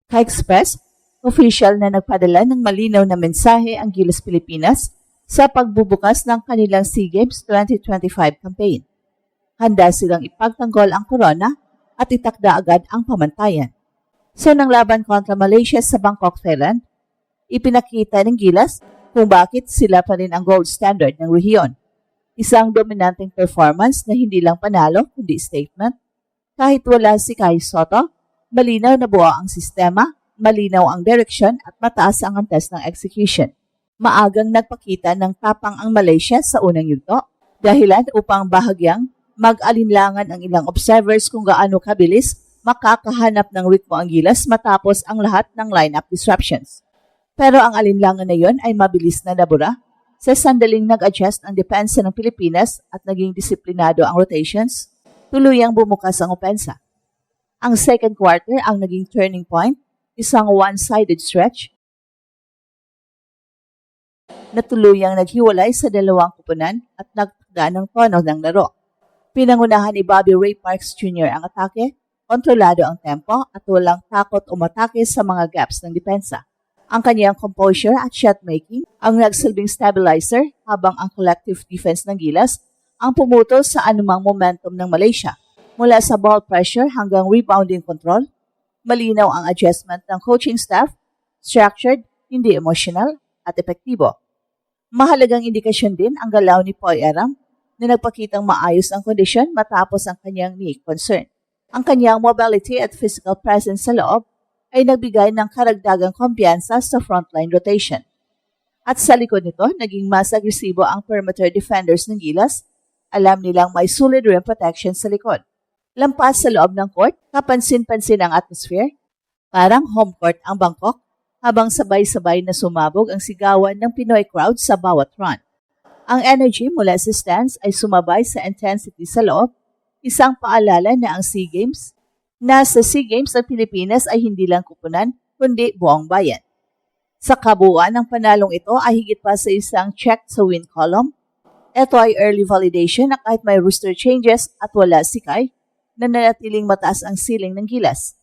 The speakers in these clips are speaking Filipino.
Ka-Express, official na nagpadala ng malinaw na mensahe ang Gilas Pilipinas sa pagbubukas ng kanilang SEA Games 2025 campaign. Handa silang ipagtanggol ang corona at itakda agad ang pamantayan. So nang laban kontra Malaysia sa Bangkok, Thailand, ipinakita ng Gilas kung bakit sila pa rin ang gold standard ng rehiyon. Isang dominanteng performance na hindi lang panalo kundi statement. Kahit wala si Kai Sotto, malinaw na buo ang sistema, malinaw ang direksyon at mataas ang antas ng execution. Maagang nagpakita ng tapang ang Malaysia sa unang yugto, dahilan upang bahagyang mag-alinlangan ang ilang observers kung gaano kabilis makakahanap ng ritmo ang Gilas matapos ang lahat ng lineup disruptions. Pero ang alinlangan na yon ay mabilis na nabura sa sandaling nag-adjust ang depensa ng Pilipinas at naging disiplinado ang rotations, tuluyang bumukas ang opensa. Ang second quarter ang naging turning point, isang one-sided stretch na tuluyang naghiwalay sa dalawang kupunan at nagtakda ng tono ng laro. Pinangunahan ni Bobby Ray Parks Jr. ang atake, kontrolado ang tempo at walang takot umatake sa mga gaps ng depensa. Ang kanyang composure at shot-making ang nagsilbing stabilizer habang ang collective defense ng Gilas ang pumutol sa anumang momentum ng Malaysia. Mula sa ball pressure hanggang rebounding control, malinaw ang adjustment ng coaching staff, structured, hindi emotional, at epektibo. Mahalagang indikasyon din ang galaw ni Poy Aram na nagpakitang maayos ang kondisyon matapos ang kanyang knee concern. Ang kanyang mobility at physical presence sa loob ay nagbigay ng karagdagang kumpiyansa sa frontline rotation. At sa likod nito, naging mas agresibo ang perimeter defenders ng Gilas. Alam nilang may solid rim protection sa likod. Lampas sa loob ng court, kapansin-pansin ang atmosphere. Parang home court ang Bangkok, habang sabay-sabay na sumabog ang sigawan ng Pinoy crowd sa bawat run. Ang energy mula sa stands ay sumabay sa intensity sa loob, isang paalala na ang SEA Games, na sa SEA Games ng Pilipinas ay hindi lang kupunan, kundi buong bayan. Sa kabuuan ng panalong ito ay higit pa sa isang check sa win column. Ito ay early validation na kahit may roster changes at wala si Kai, na nanatiling mataas ang ceiling ng Gilas.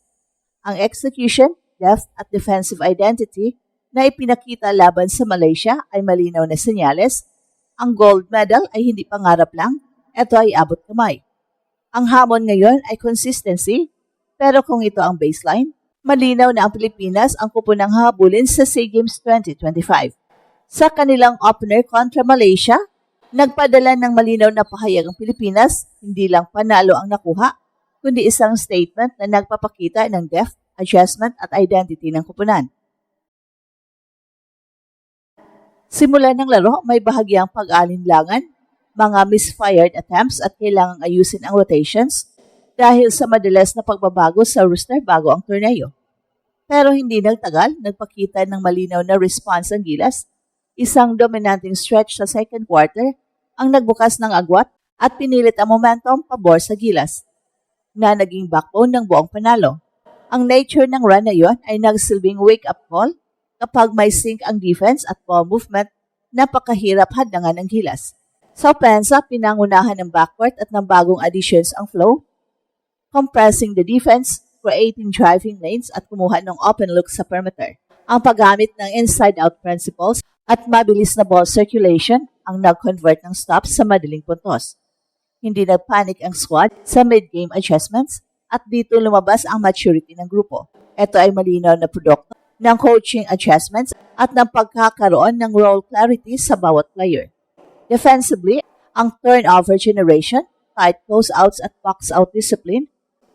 Ang execution, depth at defensive identity na ipinakita laban sa Malaysia ay malinaw na senyales. Ang gold medal ay hindi pangarap lang, ito ay abot kamay. Ang hamon ngayon ay consistency, pero kung ito ang baseline, malinaw na ang Pilipinas ang kupunang habulin sa SEA Games 2025. Sa kanilang opener kontra Malaysia, nagpadala ng malinaw na pahayag ang Pilipinas, hindi lang panalo ang nakuha, kundi isang statement na nagpapakita ng depth, adjustment at identity ng kupunan. Simula ng laro, may bahagyang pag-alinlangan, mga misfired attempts at kailangang ayusin ang rotations dahil sa madalas na pagbabago sa roster bago ang torneo. Pero hindi nagtagal, nagpakita ng malinaw na response ang Gilas. Isang dominanting stretch sa second quarter ang nagbukas ng agwat at pinilit ang momentum pabor sa Gilas, na naging backbone ng buong panalo. Ang nature ng run na yon ay nagsilbing wake-up call kapag may sync ang defense at ball movement, napakahirap hadlangan ng Gilas. Sa opensa, pinangunahan ng backcourt at ng bagong additions ang flow, compressing the defense, creating driving lanes at kumuha ng open look sa perimeter. Ang paggamit ng inside-out principles at mabilis na ball circulation ang nag-convert ng stops sa madaling puntos. Hindi nagpanic ang squad sa mid-game adjustments at dito lumabas ang maturity ng grupo. Ito ay malinaw na produkto ng coaching adjustments at ng pagkakaroon ng role clarity sa bawat player. Defensively, ang turnover generation, tight closeouts at box-out discipline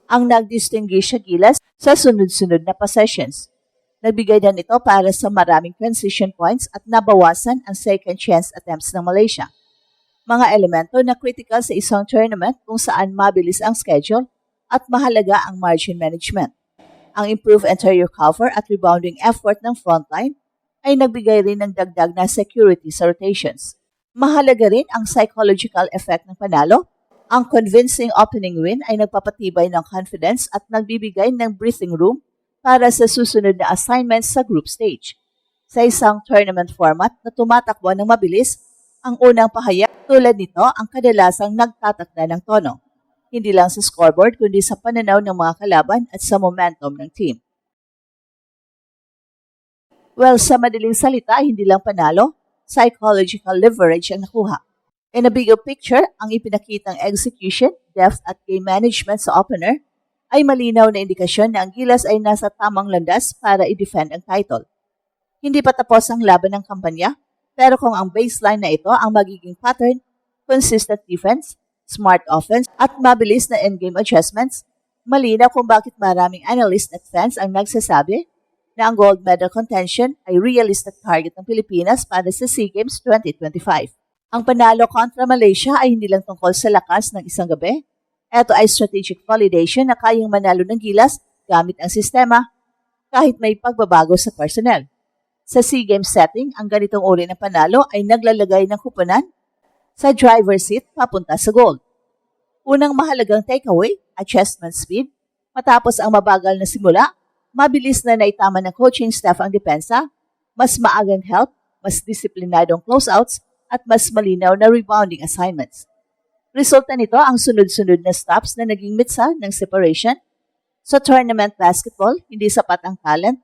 ang nag-distinguish sa Gilas sa sunod-sunod na possessions. Nagbigay din ito para sa maraming transition points at nabawasan ang second chance attempts ng Malaysia. Mga elemento na critical sa isang tournament kung saan mabilis ang schedule at mahalaga ang margin management. Ang improved interior cover at rebounding effort ng frontline ay nagbigay rin ng dagdag na security sa rotations. Mahalaga rin ang psychological effect ng panalo. Ang convincing opening win ay nagpapatibay ng confidence at nagbibigay ng breathing room para sa susunod na assignments sa group stage. Sa isang tournament format na tumatakbo ng mabilis, ang unang pahayag tulad nito ang kadalasang nagtatakda ng tono. Hindi lang sa scoreboard kundi sa pananaw ng mga kalaban at sa momentum ng team. Well, sa madaling salita, hindi lang panalo, psychological leverage ang nakuha. In a bigger picture, ang ipinakitang execution, depth at game management sa opener ay malinaw na indikasyon na ang Gilas ay nasa tamang landas para i-defend ang title. Hindi pa tapos ang laban ng kampanya, pero kung ang baseline na ito ang magiging pattern, consistent defense, smart offense at mabilis na endgame adjustments, malinaw kung bakit maraming analyst at fans ang nagsasabi na ang gold medal contention ay realistic target ng Pilipinas para sa SEA Games 2025. Ang panalo kontra Malaysia ay hindi lang tungkol sa lakas ng isang gabi. Ito ay strategic validation na kayang manalo ng Gilas gamit ang sistema kahit may pagbabago sa personnel. Sa SEA Games setting, ang ganitong uri ng panalo ay naglalagay ng kuponan sa driver's seat papunta sa gold. Unang mahalagang takeaway, adjustment speed. Matapos ang mabagal na simula, mabilis na naitama ng coaching staff ang depensa, mas maagang help, mas disiplinadong closeouts, at mas malinaw na rebounding assignments. Resulta nito ang sunod-sunod na stops na naging mitsa ng separation. Sa tournament basketball, hindi sapat ang talent.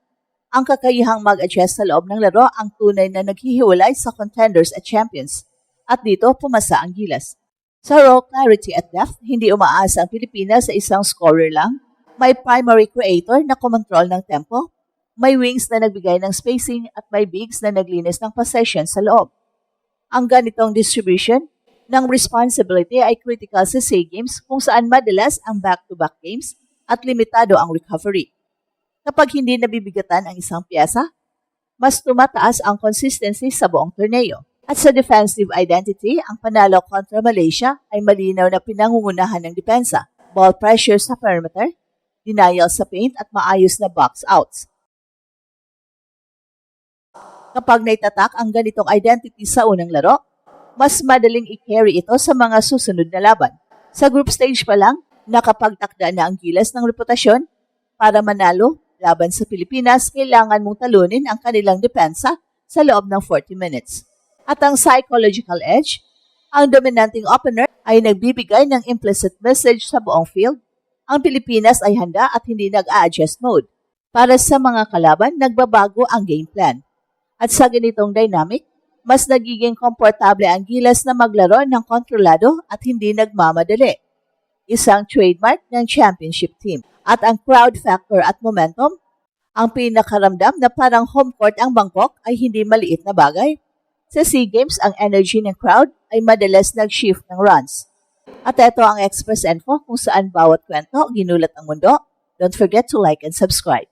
Ang kakayahang mag-adjust sa loob ng laro ang tunay na naghihiwalay sa contenders at champions. At dito, pumasa ang Gilas. Sa raw clarity at depth, hindi umaasa ang Pilipinas sa isang scorer lang. May primary creator na kumontrol ng tempo, may wings na nagbigay ng spacing at may bigs na naglinis ng possession sa loob. Ang ganitong distribution ng responsibility ay critical sa SEA Games kung saan madalas ang back-to-back games at limitado ang recovery. Kapag hindi nabibigatan ang isang piyesa, mas tumataas ang consistency sa buong torneo. At sa defensive identity, ang panalo kontra Malaysia ay malinaw na pinangungunahan ng depensa, ball pressure sa perimeter, denial sa paint at maayos na box outs. Kapag naitatak ang ganitong identity sa unang laro, mas madaling i-carry ito sa mga susunod na laban. Sa group stage pa lang, nakapagtakda na ang Gilas ng reputasyon. Para manalo laban sa Pilipinas, kailangan mong talunin ang kanilang depensa sa loob ng 40 minutes. At ang psychological edge, ang dominanting opener ay nagbibigay ng implicit message sa buong field. Ang Pilipinas ay handa at hindi nag-a-adjust mode. Para sa mga kalaban, nagbabago ang game plan. At sa ganitong dynamic, mas nagiging komportable ang Gilas na maglaro ng kontrolado at hindi nagmamadali. Isang trademark ng championship team. At ang crowd factor at momentum, ang pinakaramdam na parang home court ang Bangkok ay hindi maliit na bagay. Sa SEA Games, ang energy ng crowd ay madalas nag-shift ng runs. At ito ang Express Info kung saan bawat kwento ginulat ang mundo. Don't forget to like and subscribe.